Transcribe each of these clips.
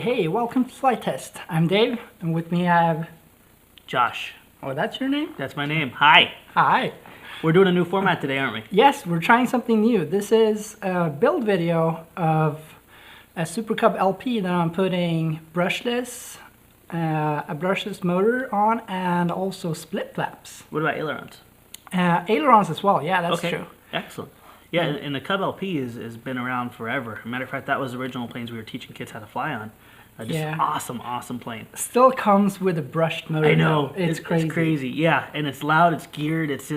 Hey, welcome to Flight Test. I'm Dave, and with me I have... Josh. Oh, that's your name? That's my name. Hi. Hi. We're doing a new format today, aren't we? Yes, we're trying something new. This is a build video of a Super Cub LP that I'm putting brushless, a brushless motor on, and also split flaps. What about ailerons? Ailerons as well, yeah, that's true. Excellent. Yeah, and the Cub LP has been around forever. Matter of fact, that was the original planes we were teaching kids how to fly on. Just awesome plane. Still comes with a brushed motor. I know. Though. It's crazy. It's crazy, yeah. And it's loud, it's geared, it's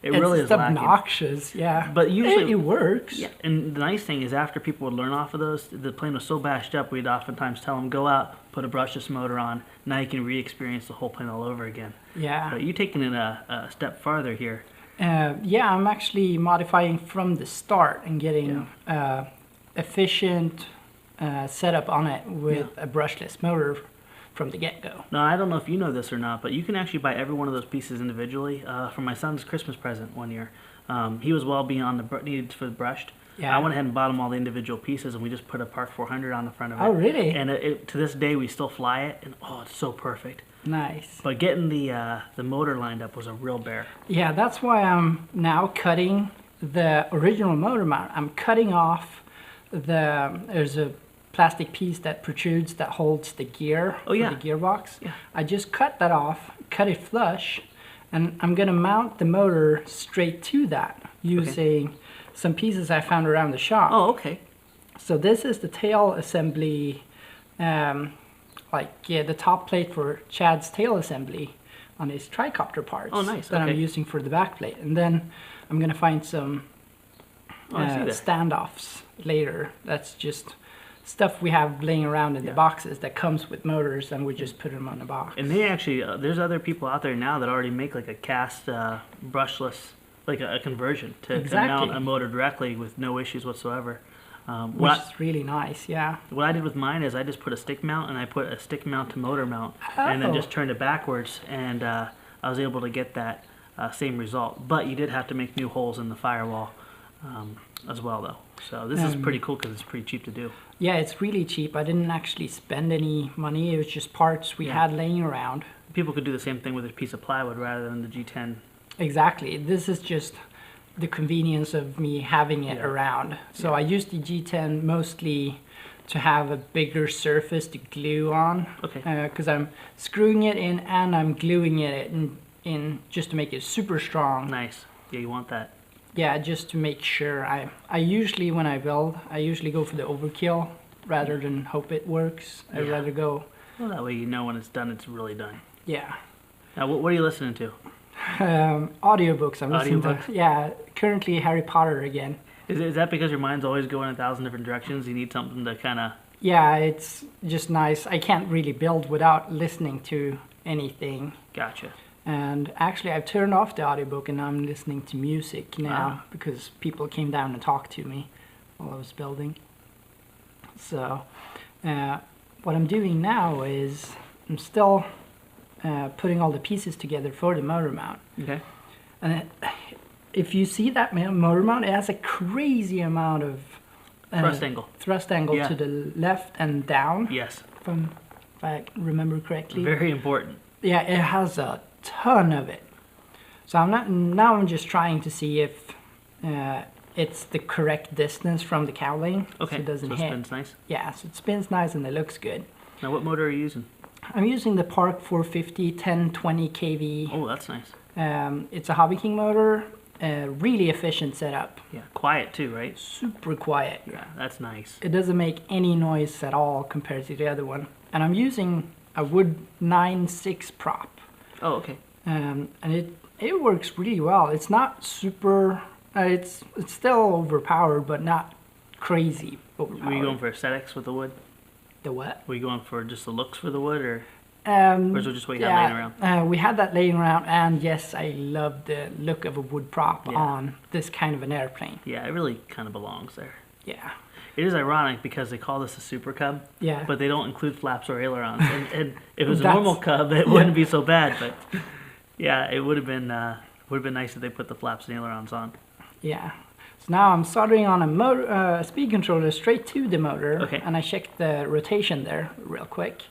really is obnoxious, yeah. But usually it works. Yeah, and the nice thing is after people would learn off of those, the plane was so bashed up, we'd oftentimes tell them, go out, put a brushless motor on, now you can re-experience the whole plane all over again. Yeah. But you're taking it a step farther here. Yeah, I'm actually modifying from the start and getting efficient setup on it with a brushless motor from the get-go. Now, I don't know if you know this or not, but you can actually buy every one of those pieces individually. For my son's Christmas present one year, he was well beyond the needed for the brushed. Yeah. I went ahead and bought him all the individual pieces, and we just put a Park 400 on the front of it. Oh, really? And to this day, we still fly it, and oh, it's so perfect. Nice. But getting the motor lined up was a real bear. Yeah, that's why I'm now cutting the original motor mount. I'm cutting off there's a plastic piece that protrudes that holds the gear for the gearbox. Yeah. I just cut that off, cut it flush, and I'm gonna mount the motor straight to that using some pieces I found around the shop. Oh, okay. So this is the tail assembly, the top plate for Chad's tail assembly on his tricopter parts. Oh, nice. That I'm using for the back plate. And then I'm gonna find some standoffs later. That's just stuff we have laying around in the boxes that comes with motors, and we just put them on the box. And they actually, there's other people out there now that already make like a cast brushless, like a conversion to mount a motor directly with no issues whatsoever. Which is really nice, yeah. What I did with mine is I just put a stick mount, and I put a stick mount to motor mount, and then just turned it backwards, and I was able to get that same result. But you did have to make new holes in the firewall as well, though. So this is pretty cool because it's pretty cheap to do. Yeah, it's really cheap. I didn't actually spend any money. It was just parts we had laying around. People could do the same thing with a piece of plywood rather than the G10. Exactly. This is just the convenience of me having it around. So I use the G10 mostly to have a bigger surface to glue on. Okay. Because I'm screwing it in and I'm gluing it in just to make it super strong. Nice. Yeah, you want that. Yeah, just to make sure. I usually, when I build, I usually go for the overkill rather than hope it works. I'd rather go... Well, that way you know when it's done, it's really done. Yeah. Now, what are you listening to? Audiobooks. I'm listening to, currently Harry Potter again. Is that because your mind's always going 1,000 different directions? You need something to kind of... Yeah, it's just nice. I can't really build without listening to anything. Gotcha. And actually, I've turned off the audiobook and I'm listening to music now because people came down and talked to me while I was building. So, what I'm doing now is I'm still putting all the pieces together for the motor mount. Okay. And if you see that motor mount, it has a crazy amount of thrust angle to the left and down. Yes. If I remember correctly. Very important. Yeah, it has a ton of it. So I'm just trying to see if it's the correct distance from the cowling. Okay. So it doesn't hit. It spins nice. Yeah, so it spins nice and it looks good. Now, what motor are you using? I'm using the Park 450 1020 kV. Oh, that's nice. It's a Hobby King motor. Really efficient setup. Yeah, quiet too, right? Super quiet. Yeah, that's nice. It doesn't make any noise at all compared to the other one. And I'm using a wood 9/6 prop. Oh, okay. And it works really well. It's not super. It's still overpowered, but not crazy overpowered. Were you going for aesthetics with the wood? The what? Were you going for just the looks for the wood, or is it just what you had laying around? We had that laying around, and yes, I love the look of a wood prop on this kind of an airplane. Yeah, it really kind of belongs there. Yeah. It is ironic because they call this a Super Cub, but they don't include flaps or ailerons. And if it was a normal Cub, it wouldn't be so bad. But yeah, it would have been nice if they put the flaps and ailerons on. Yeah. So now I'm soldering on a motor, speed controller straight to the motor, and I checked the rotation there real quick.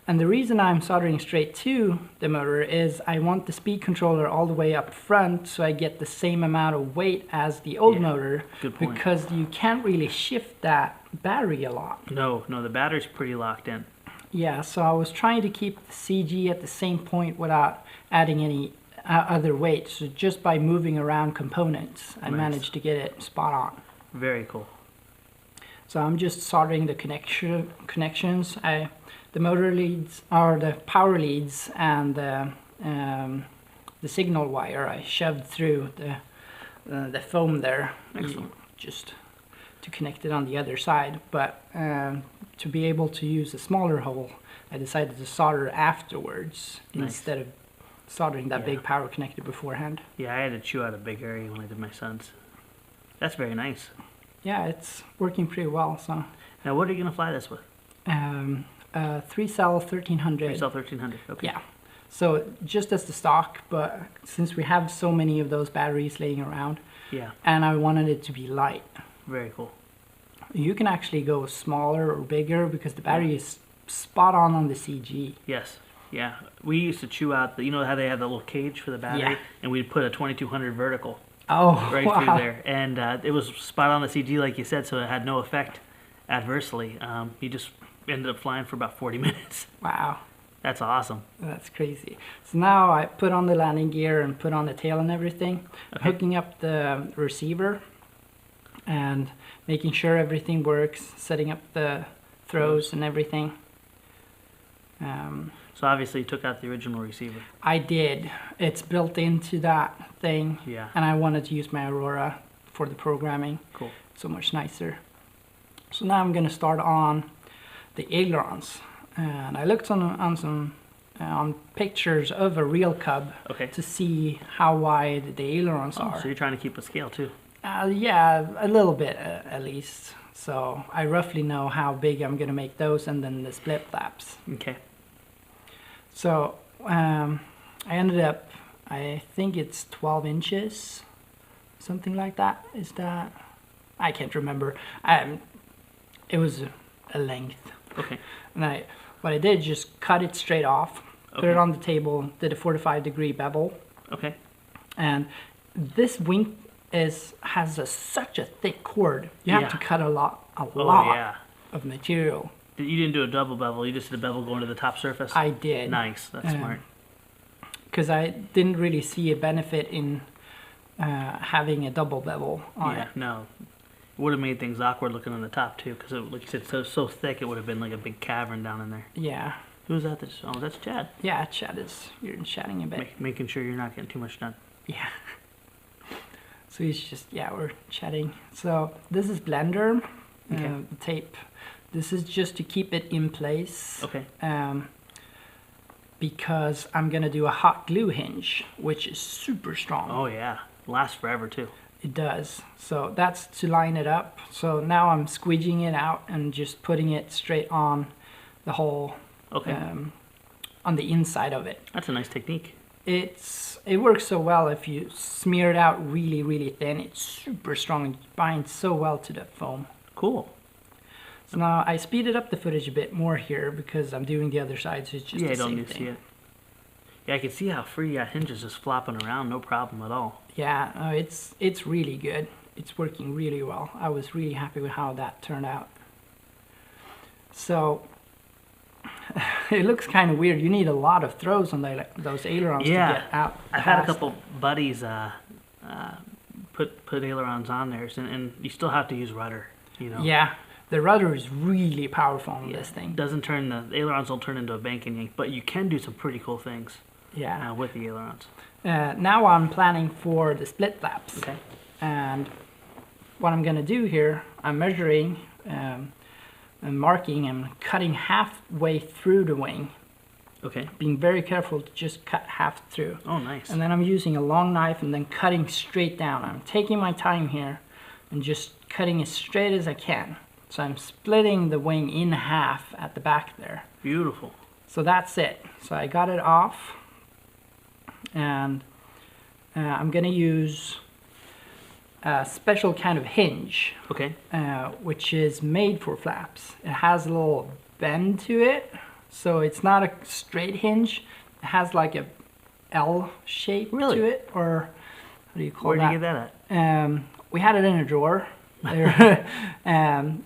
And the reason I'm soldering straight to the motor is I want the speed controller all the way up front so I get the same amount of weight as the old motor. Good point. Because you can't really shift that battery a lot. No, the battery's pretty locked in. Yeah, so I was trying to keep the CG at the same point without adding any other weight. So just by moving around components, I managed to get it spot on. Very cool. So I'm just soldering the connections. The motor leads, or the power leads, and the signal wire I shoved through the foam there, just to connect it on the other side. But to be able to use a smaller hole, I decided to solder afterwards instead of soldering that big power connector beforehand. Yeah, I had to chew out a big area when I did my son's. That's very nice. Yeah, it's working pretty well. So now, what are you gonna fly this with? 3-cell 1300. 3-cell 1300. Okay. Yeah. So just as the stock, but since we have so many of those batteries laying around, and I wanted it to be light. Very cool. You can actually go smaller or bigger because the battery is spot on the CG. Yes. Yeah. We used to chew out you know how they have the little cage for the battery, and we'd put a 2200 vertical. Oh, right through there, and it was spot on the CG, like you said, so it had no effect adversely. You just ended up flying for about 40 minutes. Wow. That's awesome. That's crazy. So now I put on the landing gear and put on the tail and everything, hooking up the receiver and making sure everything works, setting up the throws and everything. So obviously you took out the original receiver. I did. It's built into that thing. Yeah. And I wanted to use my Aurora for the programming. Cool. So much nicer. So now I'm going to start on the ailerons. And I looked on some pictures of a real Cub to see how wide the ailerons are. So you're trying to keep a scale too? Yeah, a little bit at least. So I roughly know how big I'm going to make those, and then the split flaps. Okay. So I ended up, I think it's 12 inches, something like that. Is that? I can't remember. It was a length. Okay. And what I did, just cut it straight off, put it on the table, did a 45-degree bevel. Okay. And this wing has such a thick cord. You have to cut a lot of material. You didn't do a double bevel, you just did a bevel going to the top surface? I did. Nice, that's smart. Because I didn't really see a benefit in having a double bevel on it. No. It would have made things awkward looking on the top too, because like you said, so thick it would have been like a big cavern down in there. Yeah. Who's that? Oh, that's Chad. Yeah, Chad is. You're chatting a bit. Making sure you're not getting too much done. Yeah. So he's just, we're chatting. So this is blender, the tape. This is just to keep it in place. Okay. Because I'm gonna do a hot glue hinge, which is super strong. Oh yeah, lasts forever too. It does. So that's to line it up. So now I'm squeegeeing it out and just putting it straight on the hole. On the inside of it. That's a nice technique. It works so well if you smear it out really, really thin. It's super strong and binds so well to the foam. Cool. So now I speeded up the footage a bit more here because I'm doing the other side, so it's just the same thing. See it. Yeah, I can see how free hinges is flopping around, no problem at all. Yeah, it's really good. It's working really well. I was really happy with how that turned out. So it looks kind of weird. You need a lot of throws on those ailerons to get out. I've had a couple buddies put ailerons on theirs, and you still have to use rudder. You know. Yeah, the rudder is really powerful on this thing. Doesn't turn the ailerons don't turn into a bank and yank, but you can do some pretty cool things. Yeah. With the ailerons. Now I'm planning for the split flaps. Okay. And what I'm gonna do here, I'm measuring. And marking and cutting halfway through the wing. Okay. Being very careful to just cut half through. Oh, nice. And then I'm using a long knife and then cutting straight down. I'm taking my time here and just cutting as straight as I can. So I'm splitting the wing in half at the back there. Beautiful. So that's it. So I got it off. And I'm going to use a special kind of hinge, Okay. which is made for flaps. It has a little bend to it, so it's not a straight hinge. It has like a L shape Really? to it, or what do you call Where that? did you get that at? We had it in a drawer. I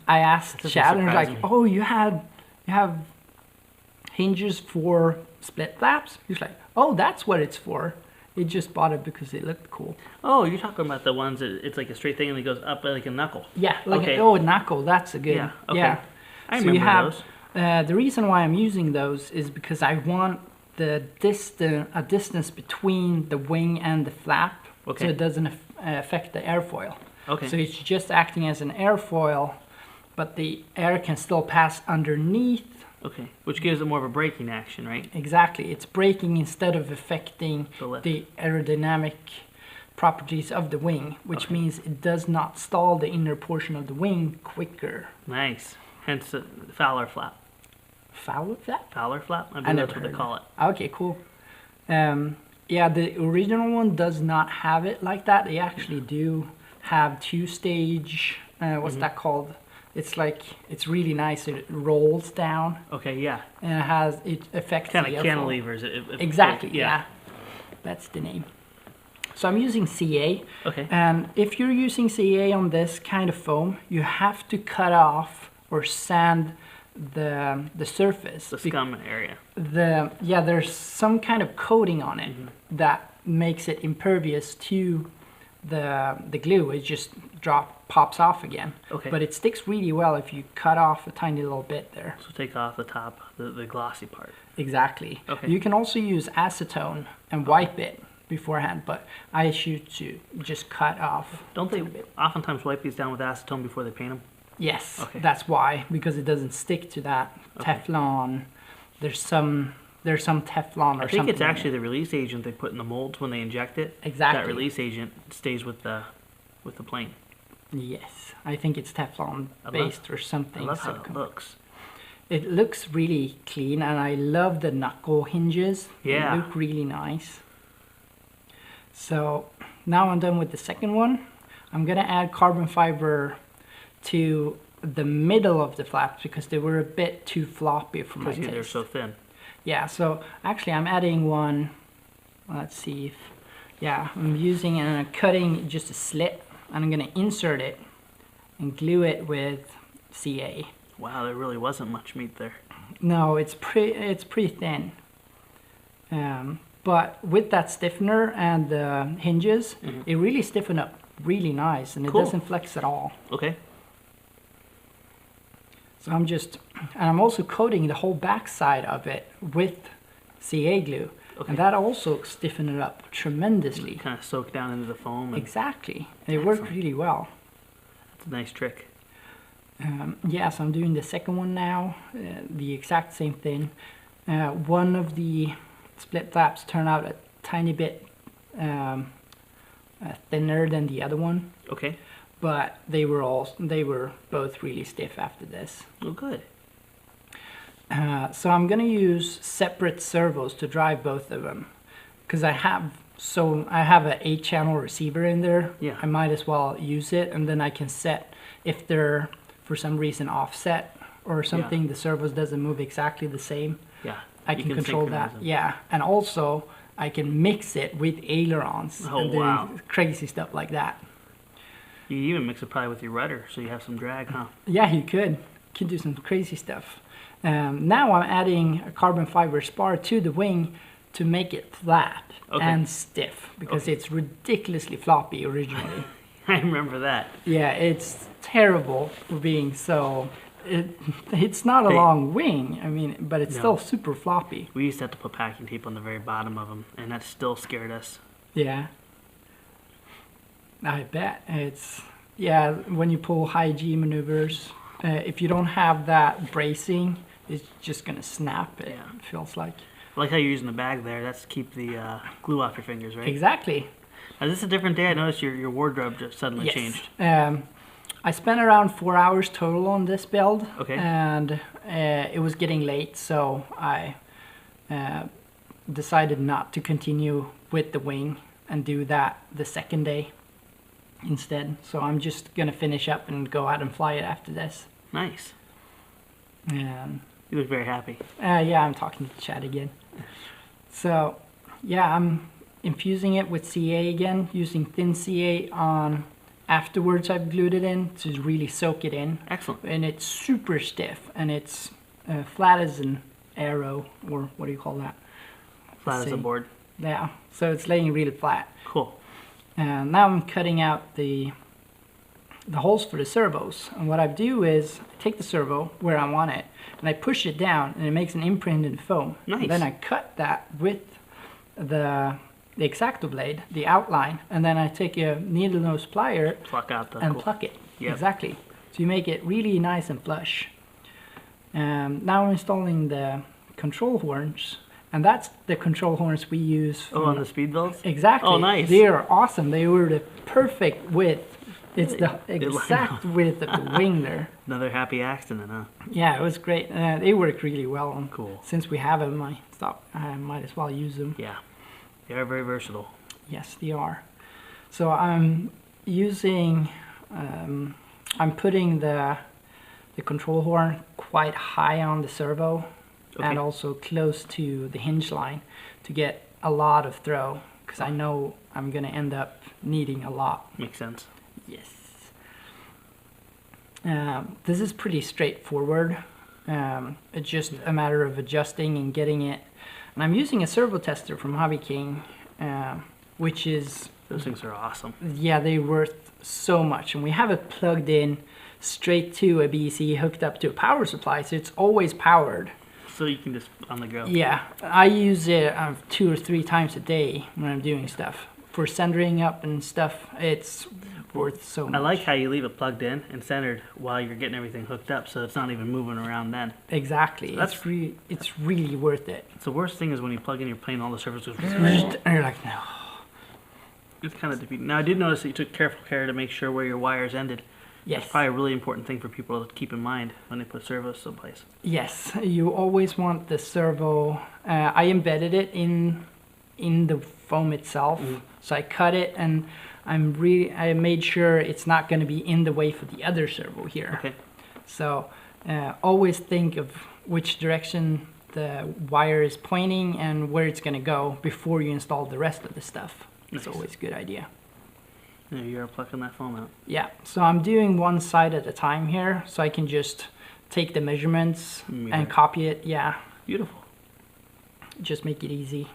asked Chad, and he was like, surprising. "Oh, you have hinges for split flaps?" He's like, "Oh, that's what it's for." He just bought it because it looked cool. Oh, you're talking about the ones that it's like a straight thing and it goes up like a knuckle. Yeah, like Okay. a knuckle. That's a good. Yeah, okay. Yeah. I So remember you have, those. the reason why I'm using those is because I want a distance between the wing and the flap, Okay. so it doesn't affect the airfoil. Okay. So it's just acting as an airfoil, but the air can still pass underneath. Okay. Which gives it more of a braking action, right? Exactly, it's braking instead of affecting The lift. the aerodynamic properties of the wing, which Okay. means it does not stall the inner portion of the wing quicker. Nice. Hence the Fowler flap. Foul of that? Fowler flap? I I believe never that's what they heard call it. Okay, cool. Yeah, the original one does not have it like that. They actually do have two-stage, what's Mm-hmm. that called? It's like, it's really nice. It rolls down Okay, yeah. and it affects Kind the of airflow. cantilevers. Exactly, yeah. That's the name. So I'm using CA. Okay. And if you're using CA on this kind of foam, you have to cut off or sand the surface. The scum area. There's some kind of coating on it Mm-hmm. that makes it impervious to the glue. It just pops off again. Okay. But it sticks really well if you cut off a tiny little bit there. So take off the top, the glossy part. Exactly. Okay. You can also use acetone and wipe it beforehand, but I choose to just cut off. Don't they oftentimes wipe these down with acetone before they paint them? Yes, Okay. that's why, because it doesn't stick to that Teflon. There's some Teflon or I think something. it's actually the release agent they put in the molds when they inject it. Exactly. That release agent stays with the plane. Yes, I think it's Teflon I based or I something. love how so it looks. It looks really clean, and I love the knuckle hinges. Yeah. They look really nice. So now I'm done with the second one. I'm gonna add carbon fiber to the middle of the flaps because they were a bit too floppy for my Because they're taste. so thin. Yeah, so actually I'm adding one, let's see if, yeah, I'm using and I'm cutting just a slit, and I'm gonna insert it and glue it with CA. Wow, there really wasn't much meat there. No, it's pretty thin. But with that stiffener and the hinges, it really stiffened up really nice, and it Cool. doesn't flex at all. Okay. So I'm also coating the whole back side of it with CA glue, Okay. and that also stiffened it up tremendously. Kind of soak down into the foam. And Exactly, it worked Excellent. really well. It's a nice trick. Yeah, so I'm doing the second one now, the exact same thing. One of the split flaps turned out a tiny bit thinner than the other one, Okay. but they were both really stiff after this. Oh, good. So I'm gonna use separate servos to drive both of them, because I have an 8-channel receiver in there. Yeah. I might as well use it, and then I can set if they're for some reason offset or something. The servos doesn't move exactly the same. Yeah. I you can control synchronize that. them. Yeah, and also I can mix it with ailerons Oh, and do wow. crazy stuff like that. You can even mix it probably with your rudder, so you have some drag, huh? Yeah, you could do some crazy stuff. Now I'm adding a carbon fiber spar to the wing to make it flat Okay. and stiff, because it's ridiculously floppy originally. I remember that. Yeah, it's terrible for being so. It's not a Hey. long wing, I mean, but it's No. still super floppy. We used to have to put packing tape on the very bottom of them, and that still scared us. Yeah. I bet. Yeah, when you pull high G maneuvers, if you don't have that bracing, it's just going to snap, it feels like. I like how you're using the bag there. That's to keep the glue off your fingers, right? Exactly. Now, this is a different day. I noticed your wardrobe just suddenly Yes. changed. I spent around 4 hours total on this build, Okay. and it was getting late, so I decided not to continue with the wing and do that the second day. instead. So I'm just gonna finish up and go out and fly it after this. Nice. And You look very happy. yeah, I'm talking to Chad again. So yeah, I'm infusing it with CA again, using thin CA on. Afterwards, I've glued it in to really soak it in. Excellent. And it's super stiff, and it's flat as an arrow, or what do you call that? Flat as a board. Yeah, so it's laying really flat. Cool. And now I'm cutting out the holes for the servos. And what I do is I take the servo where I want it, and I push it down, and it makes an imprint in the foam. Nice. And then I cut that with the X-Acto blade, the outline, and then I take a needle nose plier Pluck out the and pluck it. Yep. Exactly. So you make it really nice and flush. Now I'm installing the control horns, and that's the control horns we use. on the speed builds? Exactly. Oh, nice. They are awesome. They were the perfect width. It's the exact width of the wing there. Another happy accident, huh? Yeah, it was great. They work really well. And Cool. since we have them, I might as well use them. Yeah. They are very versatile. Yes, they are. So I'm using, I'm putting the control horn quite high on the servo, and also close to the hinge line to get a lot of throw, because I know I'm going to end up needing a lot. Makes sense. Yes. This is pretty straightforward. It's just a matter of adjusting and getting it. And I'm using a servo tester from Hobby King, which is... Those things are awesome. Yeah, they're worth so much. And we have it plugged in straight to a BC, hooked up to a power supply, so it's always powered. So you can just on the go. Yeah, I use it 2 or 3 times a day when I'm doing stuff. For centering up and stuff, it's worth so much. I like how you leave it plugged in and centered while you're getting everything hooked up, so it's not even moving around then. Exactly. So it's really worth it. The worst thing is when you plug in, you're playing all the surfaces. And you're like, no. It's kind of defeating. Now, I did notice that you took careful care to make sure where your wires ended. Yes. That's probably a really important thing for people to keep in mind when they put servos someplace. Yes, you always want the servo. I embedded it in the foam itself, so I cut it, and I made sure it's not going to be in the way for the other servo here. Okay. So always think of which direction the wire is pointing and where it's going to go before you install the rest of the stuff. It's always a good idea. Yeah, you're plucking that foam out. Yeah, so I'm doing one side at a time here, so I can just take the measurements and copy it. Yeah. Beautiful. Just make it easy.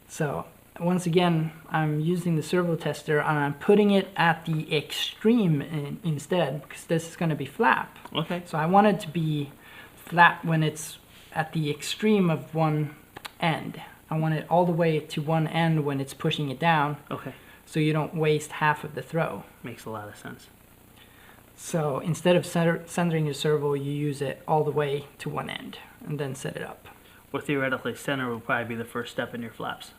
So once again, I'm using the servo tester, and I'm putting it at the extreme instead, because this is going to be flap. Okay. So I want it to be flat when it's at the extreme of one end. I want it all the way to one end when it's pushing it down. Okay. So you don't waste half of the throw. Makes a lot of sense. So instead of centering your servo, you use it all the way to one end and then set it up. Or theoretically, center would probably be the first step in your flaps.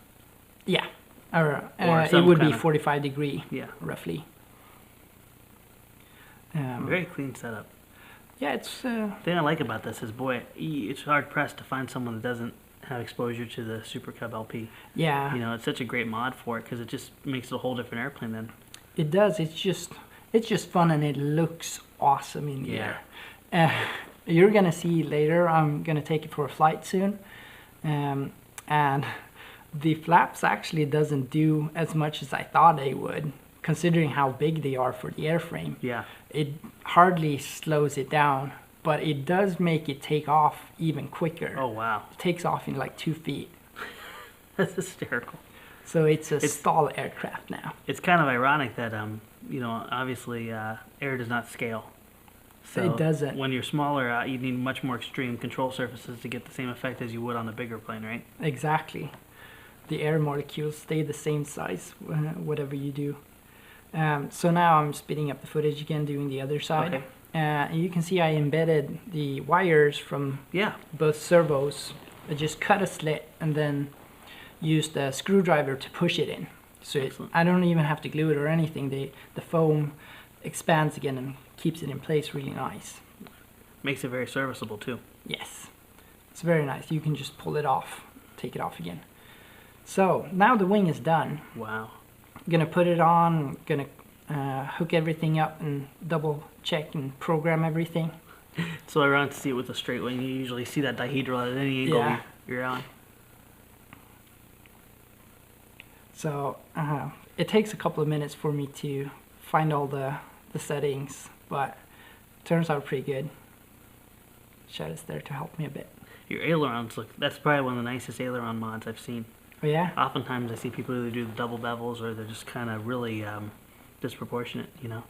Yeah, or some it would be kind of- 45 degree, Yeah. roughly. Very clean setup. Yeah, it's... The thing I like about this is, boy, it's hard pressed to find someone that doesn't have exposure to the Super Cub LP. Yeah. You know, it's such a great mod for it because it just makes it a whole different airplane then. It does. It's just fun, and it looks awesome in the air. You're gonna see later. I'm gonna take it for a flight soon, and the flaps actually doesn't do as much as I thought they would, considering how big they are for the airframe. Yeah. It hardly slows it down, but it does make it take off even quicker. Oh wow. It takes off in like 2 feet. That's hysterical. So it's a stall aircraft now. It's kind of ironic that you know, obviously air does not scale. So It doesn't. When you're smaller, you need much more extreme control surfaces to get the same effect as you would on a bigger plane, right? Exactly. The air molecules stay the same size, whatever you do. So now I'm speeding up the footage again, doing the other side. Okay. And you can see I embedded the wires from both servos. I just cut a slit and then used a screwdriver to push it in. So I don't even have to glue it or anything. The foam expands again and keeps it in place really nice. Makes it very serviceable too. Yes. It's very nice. You can just pull it off, take it off again. So now the wing is done. Wow. I'm gonna put it on, gonna hook everything up and double check and program everything. So around to see it with a straight wing, you usually see that dihedral at any angle you're on. So it takes a couple of minutes for me to find all the settings, but it turns out pretty good. Chad is there to help me a bit. Your ailerons look, that's probably one of the nicest aileron mods I've seen. Oh yeah? Oftentimes I see people either do the double bevels or they're just kind of really disproportionate, you know?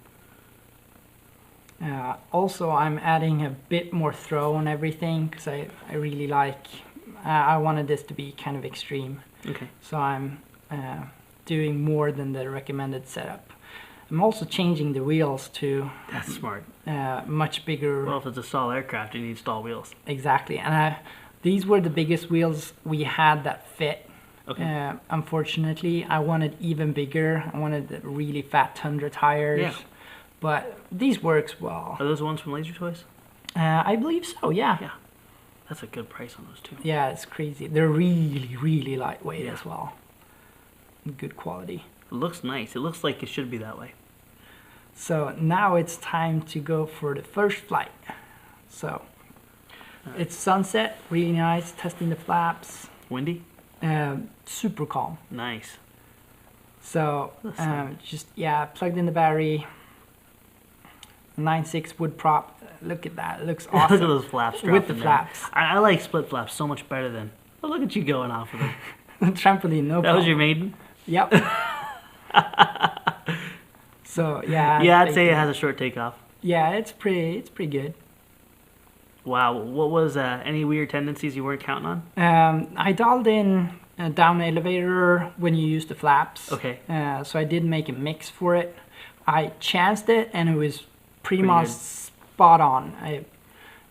Also, I'm adding a bit more throw on everything because I really like, I wanted this to be kind of extreme. Okay. So I'm doing more than the recommended setup. I'm also changing the wheels to That's smart. Much bigger. Well, if it's a stall aircraft, you need stall wheels. Exactly. And these were the biggest wheels we had that fit. Okay. Unfortunately, I wanted even bigger. I wanted the really fat Tundra tires. Yeah. But these works well. Are those the ones from Laser Toys? I believe so, yeah. Yeah. That's a good price on those too. Yeah, it's crazy. They're really, really lightweight as well. Good quality. It looks nice. It looks like it should be that way. So now it's time to go for the first flight. So it's sunset, really nice, testing the flaps. Windy? Super calm. Nice. So just, plugged in the battery. 9.6 wood prop. Look at that. It looks awesome. Look at those flaps dropping with the there. flaps. I like split flaps so much better than... Oh, look at you going off of it. Trampoline, no problem. That was your Maiden? Yep. So, yeah. Yeah, I'd say it has a short takeoff. Yeah, it's pretty good. Wow. What was any weird tendencies you weren't counting on? I dialed in a down elevator when you use the flaps. Okay. So I did make a mix for it. I chanced it and it was pretty much spot on.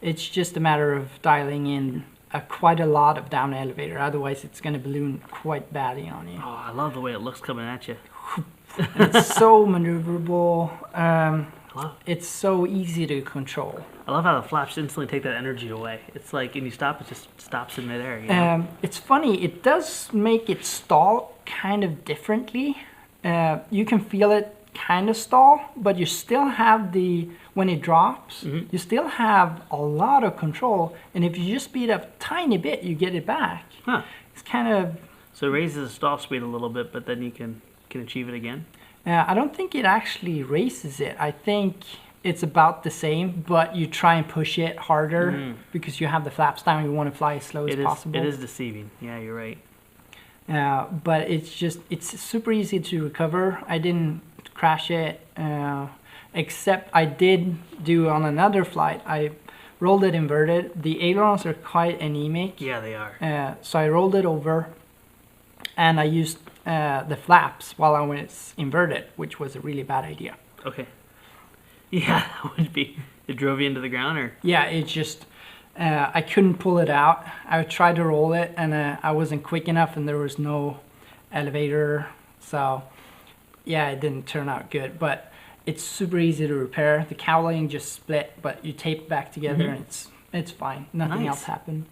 It's just a matter of dialing in quite a lot of down elevator. Otherwise, it's going to balloon quite badly on you. Oh, I love the way it looks coming at you. And it's so maneuverable. It's so easy to control. I love how the flaps instantly take that energy away. It's like, and you stop, it just stops in midair. You know? It's funny, it does make it stall kind of differently. You can feel it kind of stall, but you still have when it drops, you still have a lot of control. And if you just speed up a tiny bit, you get it back. Huh. It's kind of... So it raises the stall speed a little bit, but then you can achieve it again? I don't think it actually raises it. I think it's about the same, but you try and push it harder because you have the flaps down. You want to fly as slow as possible. It is deceiving. Yeah, you're right. But it's super easy to recover. I didn't crash it, except I did do on another flight. I rolled it inverted. The ailerons are quite anemic. Yeah, they are. So I rolled it over, and I used the flaps while I was inverted, which was a really bad idea. Okay. Yeah, that would be. It drove you into the ground, or? Yeah, it just, I couldn't pull it out. I tried to roll it, and I wasn't quick enough, and there was no elevator. So, yeah, it didn't turn out good. But it's super easy to repair. The cowling just split, but you tape it back together, and it's fine. Nothing else happened.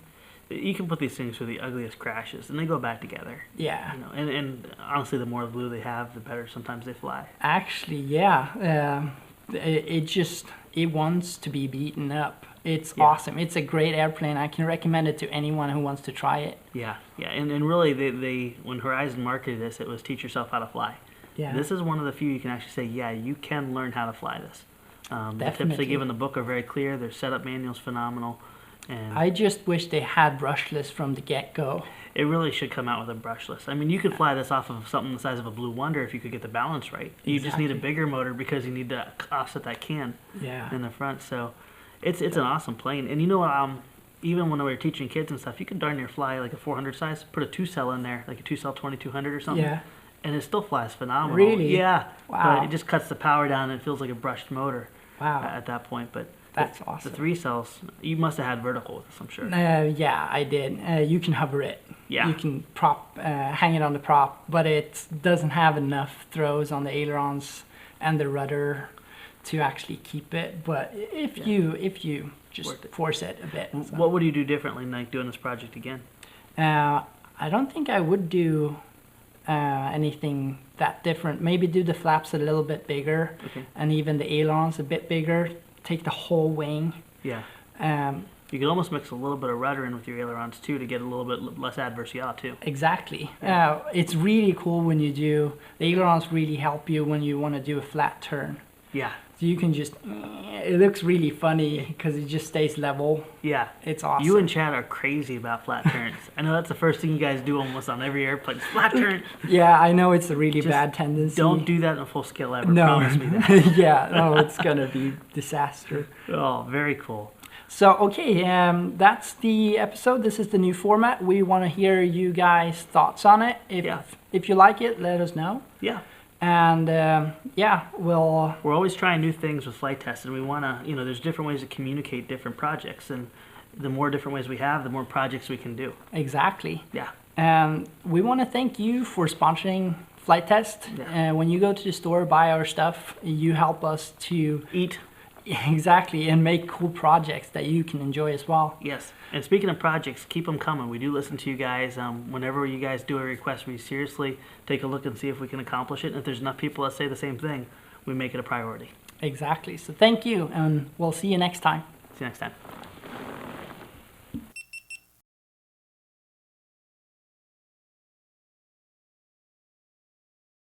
You can put these things through the ugliest crashes, and they go back together. Yeah. You know, and honestly, the more glue they have, the better sometimes they fly. Actually, yeah. It wants to be beaten up. It's awesome. It's a great airplane. I can recommend it to anyone who wants to try it. Yeah, yeah. And really, they when Horizon marketed this, it was teach yourself how to fly. Yeah. This is one of the few you can actually say, yeah, you can learn how to fly this. The tips they give in the book are very clear. Their setup manual's phenomenal. And I just wish they had brushless from the get-go. It really should come out with a brushless. I mean, you could fly this off of something the size of a Blue Wonder if you could get the balance right. You just need a bigger motor because you need to offset that can in the front. So it's an awesome plane. And you know, even when we were teaching kids and stuff, you could darn near fly like a 400 size, put a 2-cell in there, like a 2-cell 2200 or something. Yeah. And it still flies phenomenal. Really? Yeah. Wow. But it just cuts the power down and it feels like a brushed motor at that point. But that's awesome. The 3 cells, you must have had vertical with this, I'm sure. Yeah, I did. You can hover it. Yeah. You can hang it on the prop, but it doesn't have enough throws on the ailerons and the rudder to actually keep it. But if you just force it a bit. So. What would you do differently, like doing this project again? I don't think I would do anything that different. Maybe do the flaps a little bit bigger, and even the ailerons a bit bigger. Take the whole wing. Yeah. You could almost mix a little bit of rudder in with your ailerons too to get a little bit less adverse yaw too. Exactly. It's really cool when you do, the ailerons really help you when you want to do a flat turn. Yeah. So you can just, it looks really funny because it just stays level. Yeah. It's awesome. You and Chad are crazy about flat turns. I know that's the first thing you guys do almost on every airplane, flat turn. Yeah, I know it's a really bad tendency. Don't do that in a full scale ever, no. promise me that. Yeah, no, it's going to be disaster. Oh, very cool. So, okay, that's the episode. This is the new format. We want to hear you guys' thoughts on it. If you like it, let us know. Yeah. And, we're always trying new things with Flite Test, and we want to, there's different ways to communicate different projects, and the more different ways we have, the more projects we can do. Exactly. Yeah. And we want to thank you for sponsoring Flite Test. Yeah. When you go to the store, buy our stuff, you help us to eat. Exactly, and make cool projects that you can enjoy as well. Yes, and speaking of projects, keep them coming. We do listen to you guys. Whenever you guys do a request, we seriously take a look and see if we can accomplish it. And if there's enough people that say the same thing, we make it a priority. Exactly. So thank you, and we'll see you next time. See you next time.